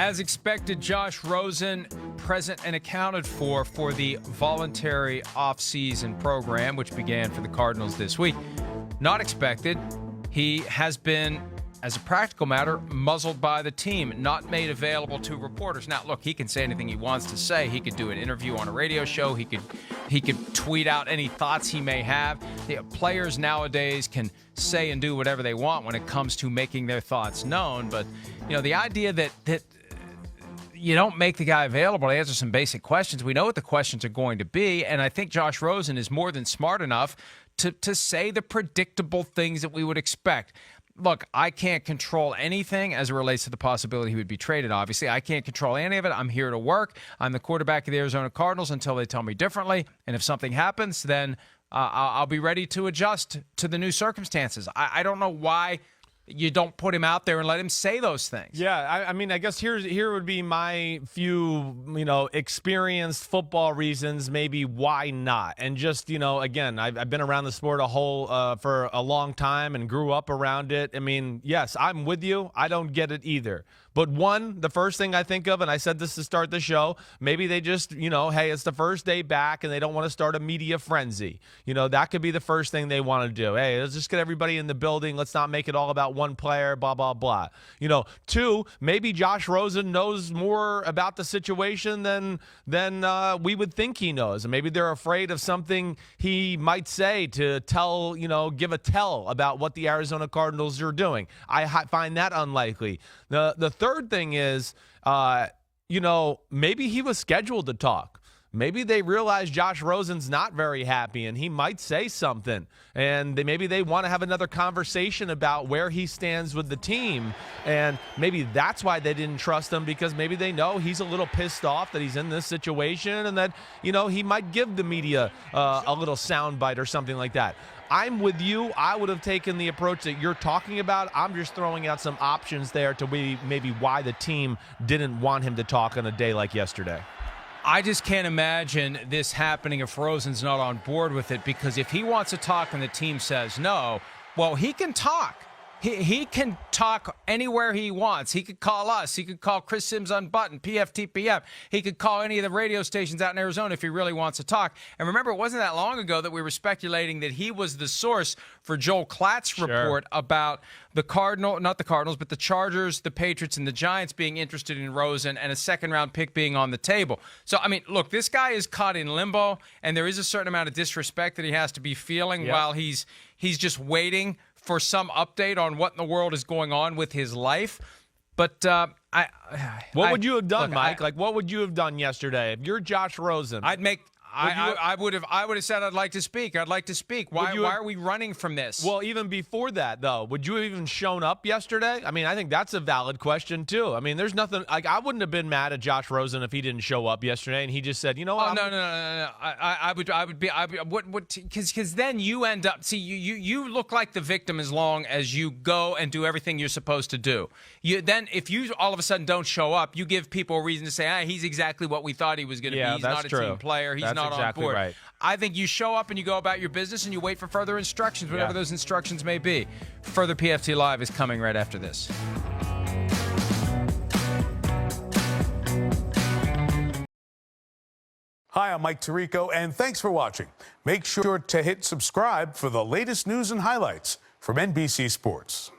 As expected, Josh Rosen present and accounted for the voluntary off-season program, which began for the Cardinals this week. Not expected. He has been, as a practical matter, muzzled by the team, not made available to reporters. Now, look, he can say anything he wants to say. He could do an interview on a radio show. He could tweet out any thoughts he may have. Players nowadays can say and do whatever they want when it comes to making their thoughts known. But, the idea that you don't make the guy available to answer some basic questions. We know what the questions are going to be, and I think Josh Rosen is more than smart enough to say the predictable things that we would expect. Look, I can't control anything as it relates to the possibility he would be traded, obviously. I can't control any of it. I'm here to work. I'm the quarterback of the Arizona Cardinals until they tell me differently, and if something happens, then I'll be ready to adjust to the new circumstances. I don't know why you don't put him out there and let him say those things. Yeah, I mean, I guess here would be my few, experienced football reasons, maybe why not. And just, again, I've been around the sport for a long time and grew up around it. I mean, yes, I'm with you. I don't get it either. But the first thing I think of, and I said this to start the show, maybe they just, hey, it's the first day back and they don't want to start a media frenzy. That could be the first thing they want to do. Hey, let's just get everybody in the building. Let's not make it all about one player, blah, blah, blah. Two, maybe Josh Rosen knows more about the situation than we would think he knows. And maybe they're afraid of something he might say to tell, give a tell about what the Arizona Cardinals are doing. I find that unlikely. The third thing is, maybe he was scheduled to talk. Maybe they realize Josh Rosen's not very happy and he might say something. And maybe they want to have another conversation about where he stands with the team. And maybe that's why they didn't trust him, because maybe they know he's a little pissed off that he's in this situation and that, he might give the media a little soundbite or something like that. I'm with you. I would have taken the approach that you're talking about. I'm just throwing out some options there to maybe why the team didn't want him to talk on a day like yesterday. I just can't imagine this happening if Rosen's not on board with it, because if he wants to talk and the team says no, well, he can talk. He can talk anywhere he wants. He could call us. He could call Chris Sims Unbuttoned, PFTPM. He could call any of the radio stations out in Arizona if he really wants to talk. And remember, it wasn't that long ago that we were speculating that he was the source for Joel Klatt's report about the not the Cardinals, but the Chargers, the Patriots, and the Giants being interested in Rosen and a second-round pick being on the table. So, I mean, look, this guy is caught in limbo, and there is a certain amount of disrespect that he has to be feeling while he's just waiting for some update on what in the world is going on with his life. But what would you have done, Mike? What would you have done yesterday if you're Josh Rosen? I would have said I'd like to speak. I'd like to speak. Why are we running from this? Well, even before that, though, would you have even shown up yesterday? I mean, I think that's a valid question too. I mean, there's nothing. I wouldn't have been mad at Josh Rosen if he didn't show up yesterday and he just said, no. I would be. Because then you end up. See, you look like the victim as long as you go and do everything you're supposed to do. Then if you all of a sudden don't show up, you give people a reason to say, he's exactly what we thought he was going to be. He's not a team player. He's not exactly on board. Right. I think you show up and you go about your business and you wait for further instructions, whatever those instructions may be. Further PFT Live is coming right after this. Hi, I'm Mike Tirico, and thanks for watching. Make sure to hit subscribe for the latest news and highlights from NBC Sports.